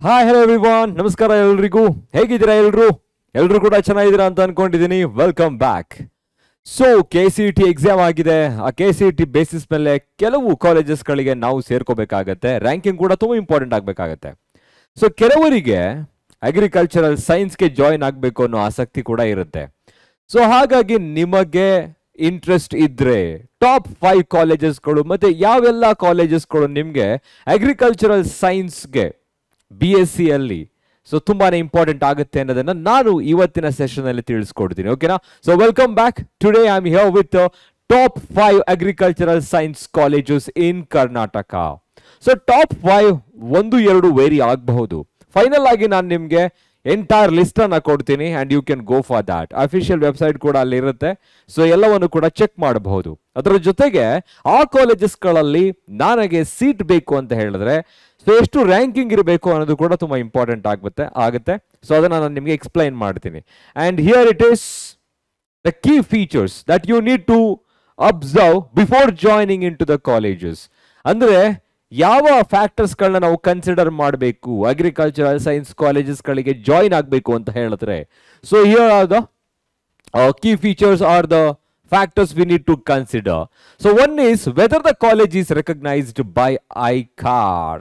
Hi hello everyone, ನಮಸ್ಕಾರ ಎಲ್ರಿಗೂ. ಹೇಗಿದ್ದೀರಾ ಎಲ್ರು ಕೂಡ ಚೆನ್ನಾಗಿದ್ದೀರಾ ಅಂತ ಅನ್ಕೊಂಡಿದ್ದೀನಿ. Welcome back. So KCET exam ಆಗಿದೆ. ಆ KCET ಬೇಸಿಸ್ ಮೇಲೆ ಕೆಲವು ಕಾಲೇಜಸ್ಗಳಿಗೆ ನಾವು ಸೇರ್ಕೋಬೇಕಾಗತ್ತೆ. ರ್ಯಾಂಕಿಂಗ್ ಕೂಡ ತುಂಬಾ ಇಂಪಾರ್ಟೆಂಟ್ ಆಗಬೇಕಾಗತ್ತೆ. ಸೊ ಕೆಲವರಿಗೆ ಅಗ್ರಿಕಲ್ಚರಲ್ ಸೈನ್ಸ್ಗೆ ಜಾಯಿನ್ ಆಗಬೇಕು ಅನ್ನೋ ಆಸಕ್ತಿ ಕೂಡ ಇರುತ್ತೆ. ಸೊ ಹಾಗಾಗಿ ನಿಮಗೆ ಇಂಟ್ರೆಸ್ಟ್ ಇದ್ರೆ ಟಾಪ್ 5 ಕಾಲೇಜಸ್ಗಳು ಮತ್ತೆ ಯಾವೆಲ್ಲ ಕಾಲೇಜಸ್ಗಳು ನಿಮಗೆ ಅಗ್ರಿಕಲ್ಚರಲ್ ಸೈನ್ಸ್ಗೆ BSc ಅಲ್ಲಿ ಸೊ ತುಂಬಾನೇ ಇಂಪಾರ್ಟೆಂಟ್ ಆಗುತ್ತೆ ಅನ್ನೋದನ್ನ ನಾನು ಇವತ್ತಿನ ಸೆಷನ್ ಅಲ್ಲಿ ತಿಳಿಸ್ಕೊಡ್ತೀನಿ. ಓಕೆನಾ? So welcome back. Today I am here with top 5 agricultural science colleges in Karnataka. So top 5 1-2 vary ಆಗಬಹುದು. ಫೈನಲ್ ಆಗಿ ನಾನು ನಿಮಗೆ ಎಂಟೈರ್ ಲಿಸ್ಟ್ ಅನ್ನ ಕೊಡ್ತೀನಿ and you can go for that. Official website ಕೂಡ ಅಲ್ಲಿ ಇರುತ್ತೆ. ಸೊ ಎಲ್ಲವನ್ನು ಕೂಡ ಚೆಕ್ ಮಾಡಬಹುದು. ಅದರ ಜೊತೆಗೆ ಆ ಕಾಲೇಜಸ್ಗಳಲ್ಲಿ ನನಗೆ ಸೀಟ್ ಬೇಕು ಅಂತ ಹೇಳಿದ್ರೆ ಸೊ ಎಷ್ಟು ರ್ಯಾಂಕಿಂಗ್ ಇರಬೇಕು ಅನ್ನೋದು ಕೂಡ ತುಂಬಾ ಇಂಪಾರ್ಟೆಂಟ್ ಆಗುತ್ತೆ. ಸೊ ಅದನ್ನ ನಾನು ನಿಮಗೆ ಎಕ್ಸ್ಪ್ಲೈನ್ ಮಾಡ್ತೀನಿ. And here it is the key features that you need to observe before joining into the colleges. ಅಂದ್ರೆ ಯಾವ ಫ್ಯಾಕ್ಟರ್ಸ್ಗಳನ್ನ ನಾವು ಕನ್ಸಿಡರ್ ಮಾಡಬೇಕು ಅಗ್ರಿಕಲ್ಚರಲ್ ಸೈನ್ಸ್ ಕಾಲೇಜಸ್ಗಳಿಗೆ ಜಾಯಿನ್ ಆಗಬೇಕು ಅಂತ ಹೇಳಿದ್ರೆ. So here are the key features are the factors we need to consider. So one is whether the college is recognized by ICAR.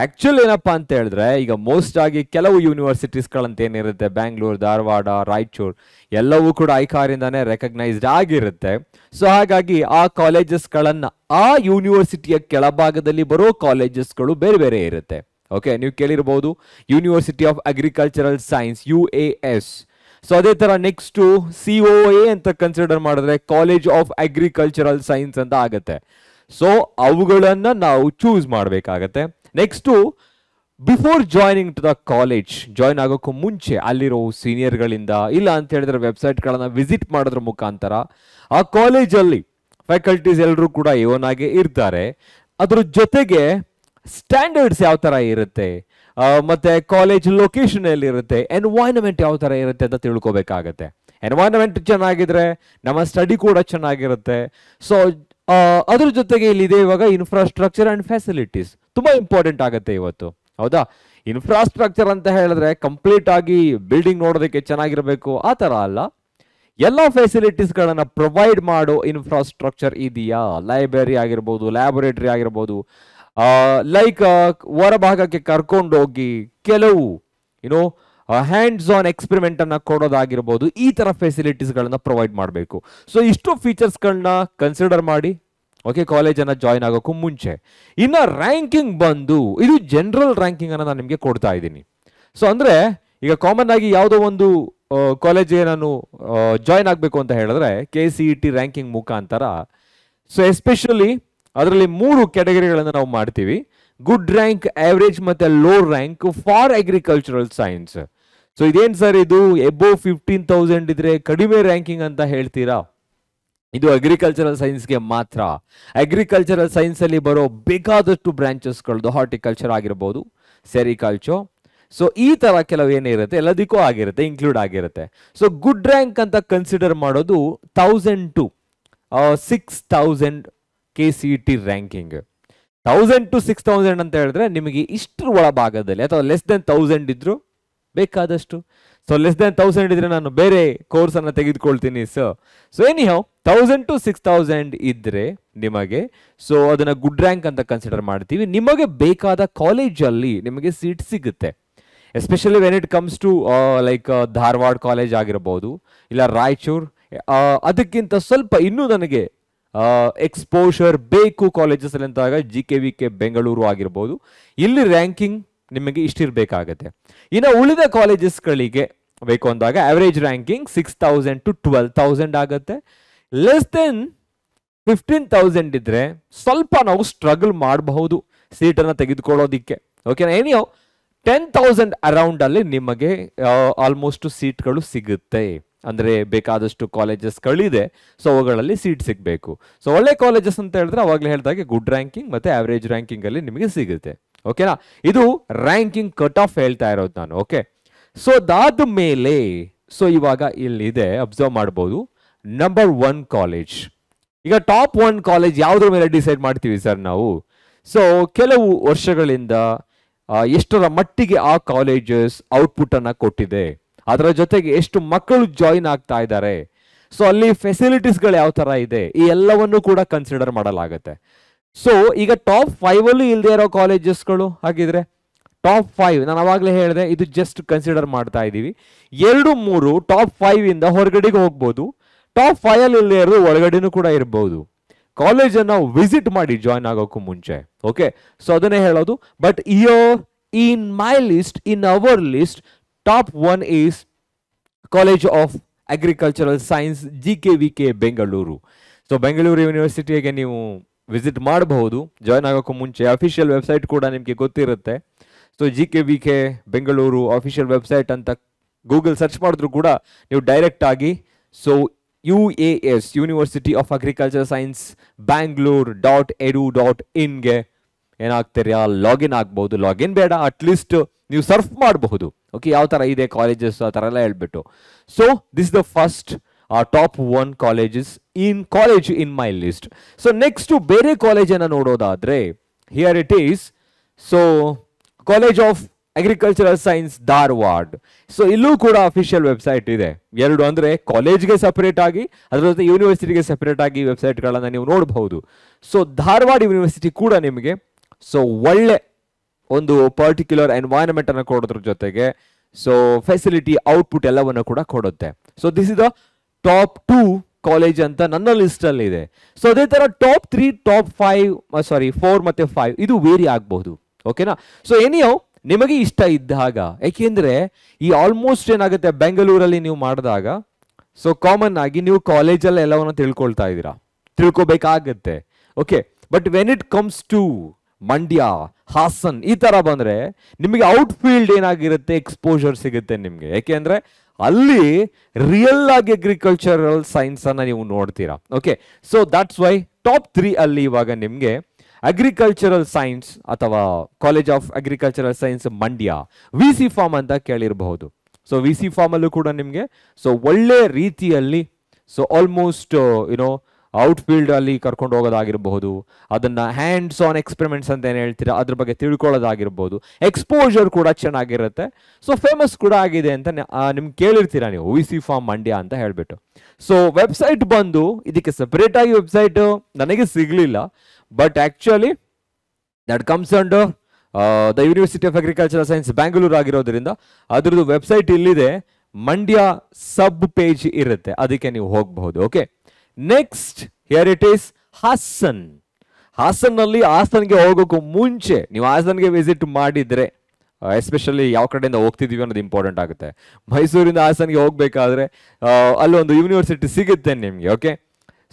Actually ಏನಪ್ಪಾ ಅಂತ ಹೇಳಿದ್ರೆ ಈಗ ಮೋಸ್ಟ್ ಆಗಿ ಕೆಲವು ಯೂನಿವರ್ಸಿಟೀಸ್ ಗಳಂತ ಏನಿರುತ್ತೆ, ಬ್ಯಾಂಗ್ಳೂರ್, ಧಾರವಾಡ, ರಾಯಚೂರು ಎಲ್ಲವೂ ಕೂಡ ICAR ಇಂದಾನೆ ರೆಕಗ್ನೈಸ್ಡ್ ಆಗಿರುತ್ತೆ. ಸೊ ಹಾಗಾಗಿ ಆ ಕಾಲೇಜಸ್ ಗಳನ್ನ ಆ ಯೂನಿವರ್ಸಿಟಿಯ ಕೆಳಭಾಗದಲ್ಲಿ ಬರೋ ಕಾಲೇಜಸ್ಗಳು ಬೇರೆ ಬೇರೆ ಇರುತ್ತೆ. ಓಕೆ, ನೀವು ಕೇಳಿರಬಹುದು university of agricultural science UAS. So ಅದೇ ತರ ನೆಕ್ಸ್ಟ್ COA ಅಂತ ಕನ್ಸಿಡರ್ ಮಾಡಿದ್ರೆ ಕಾಲೇಜ್ ಆಫ್ ಅಗ್ರಿಕಲ್ಚರಲ್ ಸೈನ್ಸ್ ಅಂತ ಆಗತ್ತೆ. ಸೊ ಅವುಗಳನ್ನ ನಾವು ಚೂಸ್ ಮಾಡಬೇಕಾಗತ್ತೆ. Next before joining to the college, join ಆಗೋಕ್ಕೂ ಮುಂಚೆ ಅಲ್ಲಿರೋ ಸೀನಿಯರ್ಗಳಿಂದ ಇಲ್ಲ ಅಂತ ಹೇಳಿದ್ರೆ ವೆಬ್ಸೈಟ್ಗಳನ್ನ ವಿಸಿಟ್ ಮಾಡೋದ್ರ ಮುಖಾಂತರ ಆ ಕಾಲೇಜಲ್ಲಿ ಫ್ಯಾಕಲ್ಟೀಸ್ ಎಲ್ಲರೂ ಕೂಡ ಇವನಾಗೆ ಇರ್ತಾರೆ. ಅದ್ರ ಜೊತೆಗೆ ಸ್ಟ್ಯಾಂಡರ್ಡ್ಸ್ ಯಾವ ತರ ಇರುತ್ತೆ, ಮತ್ತೆ ಕಾಲೇಜ್ ಲೊಕೇಶನ್ ಎಲ್ಲಿ ಇರುತ್ತೆ, ಎನ್ವೈರನ್ಮೆಂಟ್ ಯಾವ ತರ ಇರುತ್ತೆ ಅಂತ ತಿಳ್ಕೊಬೇಕಾಗತ್ತೆ. ಎನ್ವೈರನ್ಮೆಂಟ್ ಚೆನ್ನಾಗಿದ್ರೆ ನಮ್ಮ ಸ್ಟಡಿ ಕೂಡ ಚೆನ್ನಾಗಿರುತ್ತೆ. ಸೊ ಅದ್ರ ಜೊತೆಗೆ ಇಲ್ಲಿದೆ ಇವಾಗ ಇನ್ಫ್ರಾಸ್ಟ್ರಕ್ಚರ್ ಅಂಡ್ ಫೆಸಿಲಿಟೀಸ್ ತುಂಬಾ ಇಂಪಾರ್ಟೆಂಟ್ ಆಗುತ್ತೆ ಇವತ್ತು. ಹೌದಾ? ಇನ್ಫ್ರಾಸ್ಟ್ರಕ್ಚರ್ ಅಂತ ಹೇಳಿದ್ರೆ ಕಂಪ್ಲೀಟ್ ಆಗಿ ಬಿಲ್ಡಿಂಗ್ ನೋಡೋದಕ್ಕೆ ಚೆನ್ನಾಗಿರ್ಬೇಕು ಆ ತರ ಅಲ್ಲ. ಎಲ್ಲ ಫೆಸಿಲಿಟೀಸ್ಗಳನ್ನ ಪ್ರೊವೈಡ್ ಮಾಡೋ ಇನ್ಫ್ರಾಸ್ಟ್ರಕ್ಚರ್ ಇದೆಯಾ, ಲೈಬ್ರರಿ ಆಗಿರ್ಬೋದು, ಲ್ಯಾಬೊರೇಟರಿ ಆಗಿರ್ಬೋದು, ಲೈಕ್ ಹೊರಭಾಗಕ್ಕೆ ಕರ್ಕೊಂಡೋಗಿ ಕೆಲವು ಹ್ಯಾಂಡ್ಸ್ ಆನ್ ಎಕ್ಸ್ಪೆರಿಮೆಂಟ್ ಅನ್ನ ಕೊಡೋದಾಗಿರ್ಬೋದು, ಈ ತರ ಫೆಸಿಲಿಟೀಸ್ ಗಳನ್ನ ಪ್ರೊವೈಡ್ ಮಾಡಬೇಕು. ಸೊ ಇಷ್ಟು ಫೀಚರ್ಸ್ ಗಳನ್ನ ಕನ್ಸಿಡರ್ ಮಾಡಿ ಓಕೆ ಕಾಲೇಜ್ ಅನ್ನ ಜಾಯಿನ್ ಆಗೋಕ್ಕೂ ಮುಂಚೆ. ಇನ್ನ ರ್ಯಾಂಕಿಂಗ್ ಬಂದು ಇದು ಜನರಲ್ ರ್ಯಾಂಕಿಂಗ್ ಅನ್ನ ನಾನು ನಿಮಗೆ ಕೊಡ್ತಾ ಇದ್ದೀನಿ. ಸೊ ಅಂದ್ರೆ ಈಗ ಕಾಮನ್ ಆಗಿ ಯಾವುದೋ ಒಂದು ಕಾಲೇಜ್ಗೆ ನಾನು ಜಾಯಿನ್ ಆಗಬೇಕು ಅಂತ ಹೇಳಿದ್ರೆ KCET ರ್ಯಾಂಕಿಂಗ್ ಮುಖಾಂತರ ಸೊ ಎಸ್ಪೆಷಲಿ ಅದರಲ್ಲಿ 3 ಕ್ಯಾಟಗರಿಗಳನ್ನು ನಾವು ಮಾಡ್ತೀವಿ: ಗುಡ್ ರ್ಯಾಂಕ್, ಆವರೇಜ್ ಮತ್ತೆ low rank for agricultural science. So ಇದೇನ್ ಸರ್ ಇದು ಎಬೋವ್ 15,000 ಇದ್ರೆ ಕಡಿಮೆ ರ್ಯಾಂಕಿಂಗ್ ಅಂತ ಹೇಳ್ತೀರಾ? ಇದು ಅಗ್ರಿಕಲ್ಚರಲ್ ಸೈನ್ಸ್ಗೆ ಮಾತ್ರ. ಅಗ್ರಿಕಲ್ಚರಲ್ ಸೈನ್ಸ್ ಅಲ್ಲಿ ಬರೋ ಬೇಕಾದಷ್ಟು ಬ್ರಾಂಚಸ್ಗಳದ್ದು ಹಾರ್ಟಿಕಲ್ಚರ್ ಆಗಿರ್ಬೋದು, ಸೆರಿಕಲ್ಚರ್, ಸೊ ಈ ತರ ಕೆಲವು ಏನಿರುತ್ತೆ ಎಲ್ಲದಕ್ಕೂ ಆಗಿರುತ್ತೆ, ಇನ್ಕ್ಲೂಡ್ ಆಗಿರುತ್ತೆ. ಸೊ ಗುಡ್ ರ್ಯಾಂಕ್ ಅಂತ ಕನ್ಸಿಡರ್ ಮಾಡೋದು 1000 to 6000 KCET ರ್ಯಾಂಕಿಂಗ್. 1000 to 6000 ಅಂತ ಹೇಳಿದ್ರೆ ನಿಮಗೆ ಇಷ್ಟರ ಒಳಭಾಗದಲ್ಲಿ ಅಥವಾ ಲೆಸ್ ದೆನ್ 1000 ಇದ್ರು ಬೇಕಾದಷ್ಟು. ಸೊ ಲೆಸ್ ದೆನ್ 1000 ಇದ್ರೆ ನಾನು ಬೇರೆ ಕೋರ್ಸ್ ಅನ್ನ ತೆಗೆದುಕೊಳ್ತೀನಿ ಸರ್. ಸೊ ಎನಿಹೌ 1000 to 6000 ಇದ್ರೆ ನಿಮಗೆ ಸೊ ಅದನ್ನ ಗುಡ್ ರ್ಯಾಂಕ್ ಅಂತ ಕನ್ಸಿಡರ್ ಮಾಡ್ತೀವಿ. ನಿಮಗೆ ಬೇಕಾದ ಕಾಲೇಜಲ್ಲಿ ನಿಮಗೆ ಸೀಟ್ ಸಿಗುತ್ತೆ. Especially when it comes to like Dharwad college ಆಗಿರ್ಬೋದು, ಇಲ್ಲ ರಾಯಚೂರು, ಅದಕ್ಕಿಂತ ಸ್ವಲ್ಪ ಇನ್ನೂ ನನಗೆ ಎಕ್ಸ್ಪೋಷರ್ ಬೇಕು ಕಾಲೇಜಸ್ ಅಲ್ಲಿ ಅಂತಾಗ GKVK ಬೆಂಗಳೂರು ಆಗಿರ್ಬೋದು, ಇಲ್ಲಿ ರ್ಯಾಂಕಿಂಗ್ ನಿಮಗೆ ಇಷ್ಟಿರಬೇಕಾಗತ್ತೆ. ಇನ್ನು ಉಳಿದ ಕಾಲೇಜಸ್ಗಳಿಗೆ ಬೇಕು ಅಂದಾಗ ಆವರೇಜ್ ರ್ಯಾಂಕಿಂಗ್ 6000 to 12,000 ಆಗುತ್ತೆ. ಲೆಸ್ ದೆನ್ 15,000 ಇದ್ರೆ ಸ್ವಲ್ಪ ನಾವು ಸ್ಟ್ರಗಲ್ ಮಾಡಬಹುದು ಸೀಟನ್ನು ತೆಗೆದುಕೊಳ್ಳೋದಿಕ್ಕೆ. ಓಕೆನಾ? ಏನಿಯೋ 10,000 ಅರೌಂಡ್ ಅಲ್ಲಿ ನಿಮಗೆ ಆಲ್ಮೋಸ್ಟ್ ಸೀಟ್ಗಳು ಸಿಗುತ್ತೆ. ಅಂದ್ರೆ ಬೇಕಾದಷ್ಟು ಕಾಲೇಜಸ್ಗಳಿದೆ, ಸೊ ಅವುಗಳಲ್ಲಿ ಸೀಟ್ ಸಿಗಬೇಕು. ಸೊ ಒಳ್ಳೆ ಕಾಲೇಜಸ್ ಅಂತ ಹೇಳಿದ್ರೆ ಅವಾಗಲೇ ಹೇಳಿದಾಗೆ ಗುಡ್ ರ್ಯಾಂಕಿಂಗ್ ಮತ್ತೆ ಆವರೇಜ್ ರ್ಯಾಂಕಿಂಗ್ ಅಲ್ಲಿ ನಿಮಗೆ ಸಿಗುತ್ತೆ. ಓಕೆನಾ? ಇದು ರ್ಯಾಂಕಿಂಗ್ ಕಟ್ ಆಫ್ ಹೇಳ್ತಾ ಇರೋದು ನಾನು. ಓಕೆ, ಸೊ ಅದಾದ ಮೇಲೆ ಸೊ ಇವಾಗ ಇಲ್ಲಿದೆ ಅಬ್ಸರ್ವ್ ಮಾಡ್ಬೋದು ನಂಬರ್ 1 ಕಾಲೇಜ್. ಈಗ ಟಾಪ್ 1 ಕಾಲೇಜ್ ಯಾವ್ದ್ರ ಮೇಲೆ ಡಿಸೈಡ್ ಮಾಡ್ತೀವಿ ಸರ್ ನಾವು? ಸೊ ಕೆಲವು ವರ್ಷಗಳಿಂದ ಎಷ್ಟರ ಮಟ್ಟಿಗೆ ಆ ಕಾಲೇಜಸ್ ಔಟ್ಪುಟ್ ಅನ್ನ ಕೊಟ್ಟಿದೆ, ಅದರ ಜೊತೆಗೆ ಎಷ್ಟು ಮಕ್ಕಳು ಜಾಯಿನ್ ಆಗ್ತಾ ಇದ್ದಾರೆ, ಸೊ ಅಲ್ಲಿ ಫೆಸಿಲಿಟೀಸ್ಗಳು ಯಾವ ತರ ಇದೆ, ಈ ಎಲ್ಲವನ್ನು ಕೂಡ ಕನ್ಸಿಡರ್ ಮಾಡಲಾಗುತ್ತೆ. ಸೊ ಈಗ ಟಾಪ್ 5 ಅಲ್ಲಿ ಇಲ್ಲದೆ ಇರೋ ಕಾಲೇಜಸ್ಗಳು ಹಾಗಿದ್ರೆ ಟಾಪ್ 5 ನಾನು ಅವಾಗಲೇ ಹೇಳಿದೆ, ಇದು ಜಸ್ಟ್ ಕನ್ಸಿಡರ್ ಮಾಡ್ತಾ ಇದ್ದೀವಿ. 2-3 ಟಾಪ್ 5 ಇಂದ ಹೊರಗಡೆಗೆ ಹೋಗ್ಬೋದು, ಟಾಪ್ 5 ಅಲ್ಲಿ ಇಲ್ಲದೆ ಇರೋದು ಒಳಗಡೆನೂ ಕೂಡ ಇರಬಹುದು. ಕಾಲೇಜನ್ನು ವಿಸಿಟ್ ಮಾಡಿ ಜಾಯ್ನ್ ಆಗೋಕ್ಕೂ ಮುಂಚೆ. ಓಕೆ, ಸೊ ಅದನ್ನೇ ಹೇಳೋದು. But in my list, in our list, top 1 is college of agricultural science GKVK Bengaluru. So Bengaluru ಯೂನಿವರ್ಸಿಟಿಗೆ ನೀವು ವಿಸಿಟ್ ಮಾಡಬಹುದು ಜಾಯ್ನ್ ಆಗೋಕ್ಕೂ ಮುಂಚೆ. ಅಫಿಷಿಯಲ್ ವೆಬ್ಸೈಟ್ ಕೂಡ ನಿಮಗೆ ಗೊತ್ತಿರುತ್ತೆ. So GKVK Bengaluru official website ಅಂತ ಗೂಗಲ್ ಸರ್ಚ್ ಮಾಡಿದ್ರು ಕೂಡ ನೀವು ಡೈರೆಕ್ಟ್ ಆಗಿ so UAS university of agriculture science bangalore.edu.inಗೆ ಏನಾಗ್ತೀರಾ ಲಾಗಿನ್ ಆಗ್ಬಹುದು. ಲಾಗಿನ್ ಬೇಡ, ಅಟ್ಲೀಸ್ಟ್ ನೀವು ಸರ್ಫ್ ಮಾಡಬಹುದು. ಓಕೆ, ಯಾವ ಥರ ಇದೆ ಕಾಲೇಜಸ್ ಆ ಥರ ಎಲ್ಲ ಹೇಳ್ಬಿಟ್ಟು. So this the first top 1 colleges in my list. So next ಬೇರೆ ಕಾಲೇಜನ್ನು ನೋಡೋದಾದ್ರೆ here it is. So college of agricultural science Dharwad. So ಇಲ್ಲೂ ಕೂಡ ಅಫಿಷಿಯಲ್ ವೆಬ್ಸೈಟ್ ಇದೆ. 2 ಅಂದರೆ ಕಾಲೇಜ್ಗೆ ಸಪರೇಟ್ ಆಗಿ, ಅದರ ಜೊತೆ ಯೂನಿವರ್ಸಿಟಿಗೆ ಸಪರೇಟ್ ಆಗಿ ವೆಬ್ಸೈಟ್ಗಳನ್ನು ನೀವು ನೋಡಬಹುದು. ಸೊ ಧಾರವಾಡ ಯೂನಿವರ್ಸಿಟಿ ಕೂಡ ನಿಮಗೆ ಸೊ ಒಳ್ಳೆ ಒಂದು ಪರ್ಟಿಕ್ಯುಲರ್ ಎನ್ವೈರನ್ಮೆಂಟ್ ಅನ್ನು ಕೊಡೋದ್ರ ಜೊತೆಗೆ ಸೊ ಫೆಸಿಲಿಟಿ ಔಟ್ಪುಟ್ ಎಲ್ಲವನ್ನು ಕೂಡ ಕೊಡುತ್ತೆ. So this is the top 2 college ಅಂತ ನನ್ನ ಲಿಸ್ಟ್ ಅಲ್ಲಿ ಇದೆ. ಸೊ ಅದೇ ತರ ಟಾಪ್ 3, ಟಾಪ್ 4 ಮತ್ತೆ 5 ಇದು ವೇರಿ ಆಗಬಹುದು. ಓಕೆನಾ? ಸೊ ಎನಿಯೋ ನಿಮಗೆ ಇಷ್ಟ ಇದ್ದಾಗ, ಯಾಕೆಂದ್ರೆ ಈ ಆಲ್ಮೋಸ್ಟ್ ಏನಾಗುತ್ತೆ ಬೆಂಗಳೂರಲ್ಲಿ ನೀವು ಮಾಡಿದಾಗ ಸೊ ಕಾಮನ್ ಆಗಿ ನೀವು ಕಾಲೇಜಲ್ಲಿ ಎಲ್ಲವನ್ನ ತಿಳ್ಕೊಳ್ತಾ ಇದ್ದೀರಾ, ತಿಳ್ಕೊಬೇಕಾಗತ್ತೆ. Okay, but when it comes to Mandya, Hassan ಈ ತರ ಬಂದ್ರೆ ನಿಮಗೆ ಔಟ್ ಫೀಲ್ಡ್ ಏನಾಗಿರುತ್ತೆ, ಎಕ್ಸ್ಪೋಜರ್ ಸಿಗುತ್ತೆ ನಿಮಗೆ. ಯಾಕೆಂದ್ರೆ ಅಲ್ಲಿ ರಿಯಲ್ ಆಗಿ ಅಗ್ರಿಕಲ್ಚರಲ್ ಸೈನ್ಸ್ ಅನ್ನ ನೀವು ನೋಡ್ತೀರಾ. Okay, so that's why top 3 ಅಲ್ಲಿ ಇವಾಗ ನಿಮಗೆ ಅಗ್ರಿಕಲ್ಚರಲ್ ಸೈನ್ಸ್ ಅಥವಾ college of agricultural science Mandya VC farm ಅಂತ ಕೇಳಿರಬಹುದು. ಸೊ VC ಫಾರ್ಮ್ ಅಲ್ಲೂ ಕೂಡ ನಿಮಗೆ ಸೊ ಒಳ್ಳೆ ರೀತಿಯಲ್ಲಿ so almost YONO out field ಅಲ್ಲಿ ಕರ್ಕೊಂಡು ಹೋಗೋದಾಗಿರಬಹುದು, ಅದನ್ನ ಹ್ಯಾಂಡ್ಸ್ ಆನ್ ಎಕ್ಸ್ಪೆರಿಮೆಂಟ್ಸ್ ಅಂತ ಏನು ಹೇಳ್ತೀರಾ ಅದ್ರ ಬಗ್ಗೆ ತಿಳ್ಕೊಳ್ಳೋದಾಗಿರ್ಬೋದು, ಎಕ್ಸ್ಪೋಜರ್ ಕೂಡ ಚೆನ್ನಾಗಿರುತ್ತೆ. ಸೊ ಫೇಮಸ್ ಕೂಡ ಆಗಿದೆ ಅಂತ ನಿಮ್ಗೆ ಕೇಳಿರ್ತೀರಾ ನೀವು VC ಫಾರ್ಮ್ ಮಂಡ್ಯ ಅಂತ ಹೇಳ್ಬಿಟ್ಟು. ಸೊ ವೆಬ್ಸೈಟ್ ಬಂದು ಇದಕ್ಕೆ ಸಪರೇಟ್ ಆಗಿ ವೆಬ್ಸೈಟ್ ನನಗೆ ಸಿಗ್ಲಿಲ್ಲ, but actually that comes under the university of agricultural science Bangalore ಆಗಿರೋದ್ರಿಂದ ಅದ್ರದ್ದು ವೆಬ್ಸೈಟ್ ಇಲ್ಲಿದೆ, ಮಂಡ್ಯ ಸಬ್ ಪೇಜ್ ಇರುತ್ತೆ, ಅದಕ್ಕೆ ನೀವು ಹೋಗಬಹುದು. Okay, next here it is Hassan. ಹಾಸನ್ನಲ್ಲಿ ಹಾಸನ್ಗೆ ಹೋಗೋಕ್ಕೂ ಮುಂಚೆ ನೀವು ಹಾಸನ್ಗೆ ವಿಸಿಟ್ ಮಾಡಿದ್ರೆ ಎಸ್ಪೆಷಲಿ ಯಾವ ಕಡೆಯಿಂದ ಹೋಗ್ತಿದೀವಿ ಅನ್ನೋದು ಇಂಪಾರ್ಟೆಂಟ್ ಆಗುತ್ತೆ. ಮೈಸೂರಿಂದ ಹಾಸನ್ಗೆ ಹೋಗ್ಬೇಕಾದ್ರೆ ಅಲ್ಲೊಂದು ಯೂನಿವರ್ಸಿಟಿ ಸಿಗುತ್ತೆ ನಿಮಗೆ. ಓಕೆ,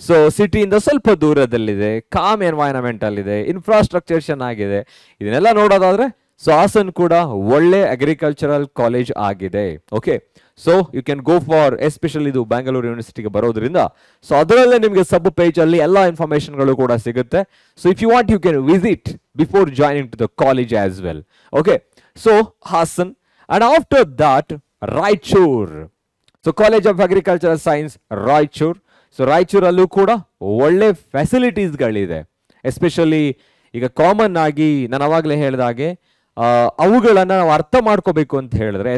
ಸೊ ಸಿಟಿಯಿಂದ ಸ್ವಲ್ಪ ದೂರದಲ್ಲಿದೆ, ಕಾಮ್ ಎನ್ವೈರನ್ಮೆಂಟ್ ಅಲ್ಲಿದೆ, ಇನ್ಫ್ರಾಸ್ಟ್ರಕ್ಚರ್ ಚೆನ್ನಾಗಿದೆ. ಇದನ್ನೆಲ್ಲ ನೋಡೋದಾದ್ರೆ ಸೊ ಹಾಸನ್ ಕೂಡ ಒಳ್ಳೆ ಅಗ್ರಿಕಲ್ಚರಲ್ ಕಾಲೇಜ್ ಆಗಿದೆ. Okay, so you can go for especially ಇದು ಬ್ಯಾಂಗ್ಳೂರು ಯೂನಿವರ್ಸಿಟಿಗೆ ಬರೋದ್ರಿಂದ ಸೊ ಅದರಲ್ಲೇ ನಿಮಗೆ ಸಬ್ ಪೇಜ್ ಅಲ್ಲಿ ಎಲ್ಲ ಇನ್ಫಾರ್ಮೇಶನ್ಗಳು ಕೂಡ ಸಿಗುತ್ತೆ. So if you want you can visit before joining to the college as well. Okay, so Hassan and after that Raichur. So college of agricultural science Raichur. So ರಾಯಚೂರಲ್ಲೂ ಕೂಡ ಒಳ್ಳೆ ಫೆಸಿಲಿಟೀಸ್ಗಳಿದೆ. ಎಸ್ಪೆಷಲಿ ಈಗ ಕಾಮನ್ ಆಗಿ ನಾನು ಅವಾಗಲೇ ಹೇಳಿದ ಹಾಗೆ ಅವುಗಳನ್ನು ನಾವು ಅರ್ಥ ಮಾಡ್ಕೋಬೇಕು ಅಂತ ಹೇಳಿದ್ರೆ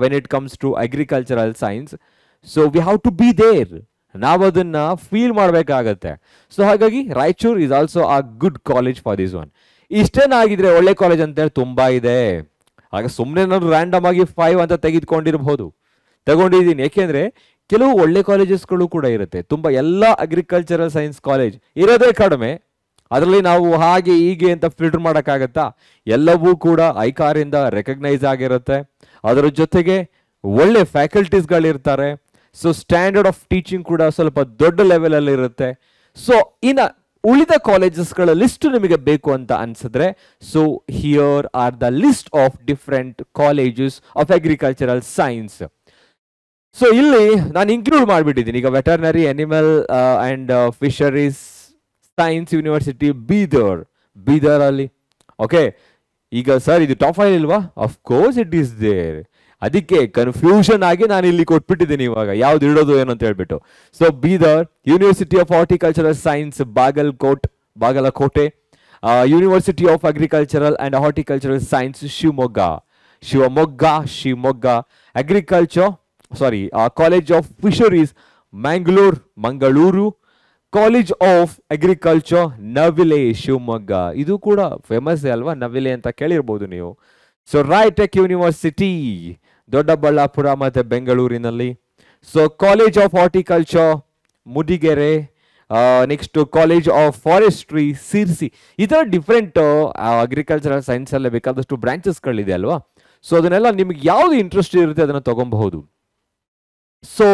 when it comes to agricultural science so we have to be there, ನಾವು ಅದನ್ನ ಫೀಲ್ ಮಾಡಬೇಕಾಗತ್ತೆ. ಸೊ ಹಾಗಾಗಿ Raichur is also a good college for this one. ಇಷ್ಟೇನಾಗಿದ್ರೆ ಒಳ್ಳೆ ಕಾಲೇಜ್ ಅಂತೇಳಿ ತುಂಬಾ ಇದೆ. ಹಾಗೆ ಸುಮ್ಮನೆ ನಾನು ರ್ಯಾಂಡಮ್ ಆಗಿ 5 ಅಂತ ತಗೊಂಡಿದ್ದೀನಿ. ಯಾಕೆಂದ್ರೆ ಕೆಲವು ಒಳ್ಳೆ ಕಾಲೇಜಸ್ಗಳು ಕೂಡ ಇರುತ್ತೆ, ತುಂಬಾ ಎಲ್ಲ ಅಗ್ರಿಕಲ್ಚರಲ್ ಸೈನ್ಸ್ ಕಾಲೇಜ್ ಇರೋದೇ ಕಡಿಮೆ. ಅದರಲ್ಲಿ ನಾವು ಹಾಗೆ ಹೀಗೆ ಅಂತ ಫಿಲ್ಟರ್ ಮಾಡೋಕ್ಕಾಗತ್ತಾ? ಎಲ್ಲವೂ ಕೂಡ ಐಕಾರಿಂದ ರೆಕಗ್ನೈಸ್ ಆಗಿರುತ್ತೆ. ಅದರ ಜೊತೆಗೆ ಒಳ್ಳೆ ಫ್ಯಾಕಲ್ಟೀಸ್ಗಳಿರ್ತಾರೆ. ಸೊ ಸ್ಟ್ಯಾಂಡರ್ಡ್ ಆಫ್ ಟೀಚಿಂಗ್ ಕೂಡ ಸ್ವಲ್ಪ ದೊಡ್ಡ ಲೆವೆಲ್ ಅಲ್ಲಿ ಇರುತ್ತೆ. ಸೊ ಇನ್ನು ಉಳಿದ ಕಾಲೇಜಸ್ಗಳ ಲಿಸ್ಟ್ ನಿಮಗೆ ಬೇಕು ಅಂತ ಅನ್ಸಿದ್ರೆ so here are the list of different colleges of agricultural science. So ಇಲ್ಲಿ ನಾನು ಇನ್ಕ್ಲೂಡ್ ಮಾಡಿಬಿಟ್ಟಿದ್ದೀನಿ ಈಗ veterinary animal and fisheries science university Bidar ಅಲ್ಲಿ. ಓಕೆ, ಈಗ ಸರ್ ಇದು ಟಾಪ್ 5 ಇಲ್ವಾ? Of course it is there. ಅದಕ್ಕೆ ಕನ್ಫ್ಯೂಷನ್ ಆಗಿ ನಾನು ಇಲ್ಲಿ ಕೊಟ್ಬಿಟ್ಟಿದ್ದೀನಿ ಇವಾಗ ಯಾವ್ದು ಇಡೋದು ಏನು ಅಂತ ಹೇಳ್ಬಿಟ್ಟು. So Bidar university of horticultural science Bagalkote university of agricultural and horticultural science Shivamogga, agriculture college of fisheries Mangaluru, college of agriculture Navile Shivamogga, ಇದು ಕೂಡ ಫೇಮಸ್ ಅಲ್ವಾ, ನವಿಲೆ ಅಂತ ಕೇಳಿರ್ಬೋದು ನೀವು. ಸೊ ರಾಯಟೆಕ್ ಯೂನಿವರ್ಸಿಟಿ ದೊಡ್ಡಬಳ್ಳಾಪುರ ಮತ್ತೆ ಬೆಂಗಳೂರಿನಲ್ಲಿ. So college of horticulture Mudigere, next college of forestry Sirsi. ಈ ಥರ ಡಿಫ್ರೆಂಟ್ ಅಗ್ರಿಕಲ್ಚರಲ್ ಸೈನ್ಸ್ ಅಲ್ಲೇ ಬೇಕಾದಷ್ಟು ಬ್ರಾಂಚಸ್ಗಳಿದೆ ಅಲ್ವಾ. ಸೊ ಅದನ್ನೆಲ್ಲ ನಿಮ್ಗೆ ಯಾವ್ದು ಇಂಟ್ರೆಸ್ಟ್ ಇರುತ್ತೆ ಅದನ್ನ ತಗೊಬಹುದು. ಸೊ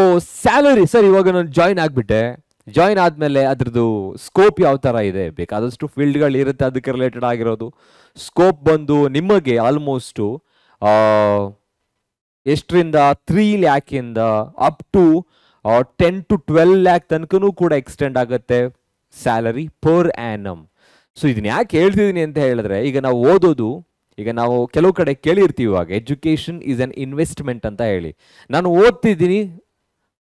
ಸ್ಯಾಲರಿ ಸರ್, ಇವಾಗ ನಾನು ಜಾಯಿನ್ ಆಗಿಬಿಟ್ಟೆ, ಜಾಯಿನ್ ಆದಮೇಲೆ ಅದ್ರದ್ದು ಸ್ಕೋಪ್ ಯಾವ ಥರ ಇದೆ, ಬೇಕಾದಷ್ಟು ಫೀಲ್ಡ್ಗಳು ಇರುತ್ತೆ ಅದಕ್ಕೆ ರಿಲೇಟೆಡ್ ಆಗಿರೋದು. ಸ್ಕೋಪ್ ಬಂದು ನಿಮಗೆ ಆಲ್ಮೋಸ್ಟು ಎಷ್ಟರಿಂದ 3 ಲ್ಯಾಕಿಂದ ಅಪ್ ಟು 10 to 12 ಲ್ಯಾಕ್ ತನಕನೂ ಕೂಡ ಎಕ್ಸ್ಟೆಂಡ್ ಆಗುತ್ತೆ ಸ್ಯಾಲರಿ ಪರ್ ಆ್ಯನಮ್. ಸೊ ಇದನ್ನ ಯಾಕೆ ಹೇಳ್ತಿದ್ದೀನಿ ಅಂತ ಹೇಳಿದ್ರೆ, ಈಗ ನಾವು ಓದೋದು, ಈಗ ನಾವು ಕೆಲವು ಕಡೆ ಕೇಳಿರ್ತೀವಿ ಇವಾಗ ಎಜುಕೇಷನ್ ಈಸ್ ಅನ್ ಇನ್ವೆಸ್ಟ್ಮೆಂಟ್ ಅಂತ ಹೇಳಿ. ನಾನು ಓದ್ತಿದ್ದೀನಿ,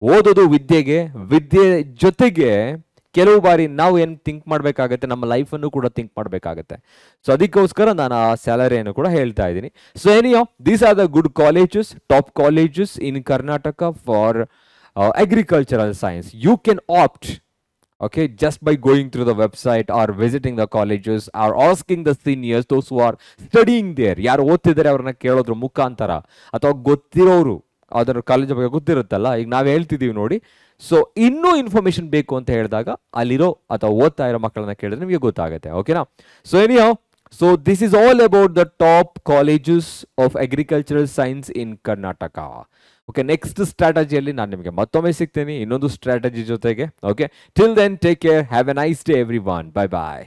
ಓದೋದು ವಿದ್ಯೆ ಜೊತೆಗೆ ಕೆಲವು ಬಾರಿ ನಾವು ಏನು ಥಿಂಕ್ ಮಾಡಬೇಕಾಗತ್ತೆ, ನಮ್ಮ ಲೈಫನ್ನು ಕೂಡ ಥಿಂಕ್ ಮಾಡಬೇಕಾಗತ್ತೆ. ಸೊ ಅದಕ್ಕೋಸ್ಕರ ನಾನು ಆ ಸ್ಯಾಲರಿಯನ್ನು ಕೂಡ ಹೇಳ್ತಾ ಇದ್ದೀನಿ. So anyhow these are the good colleges, top colleges in Karnataka for agricultural science. You can opt, okay, just by going through the website or visiting the colleges or asking the seniors, those who are studying there. ಯಾರು ಓದ್ತಿದ್ದಾರೆ ಅವ್ರನ್ನ ಕೇಳೋದ್ರ ಮುಖಾಂತರ, ಅಥವಾ ಗೊತ್ತಿರೋರು ಅದರ college ಬಗ್ಗೆ ಗೊತ್ತಿರುತ್ತಲ್ಲ, ಈಗ ನಾವು ಹೇಳ್ತಿದ್ದೀವಿ ನೋಡಿ. ಸೊ ಇನ್ನೂ ಇನ್ಫಾರ್ಮೇಶನ್ ಬೇಕು ಅಂತ ಹೇಳಿದಾಗ ಅಲ್ಲಿರೋ ಅಥವಾ ಓದ್ತಾ ಇರೋ ಮಕ್ಕಳನ್ನ ಕೇಳಿದ್ರೆ ನಿಮಗೆ ಗೊತ್ತಾಗುತ್ತೆ. ಓಕೆನಾ? So anyhow, so this is all about the top colleges of agricultural science in Karnataka. Okay, next ಸ್ಟ್ರಾಟಜಿಯಲ್ಲಿ ನಾನು ನಿಮಗೆ ಮತ್ತೊಮ್ಮೆ ಸಿಗ್ತೀನಿ ಇನ್ನೊಂದು ಸ್ಟ್ರಾಟಜಿ ಜೊತೆಗೆ. Okay, till then take care, have a nice day everyone, bye bye.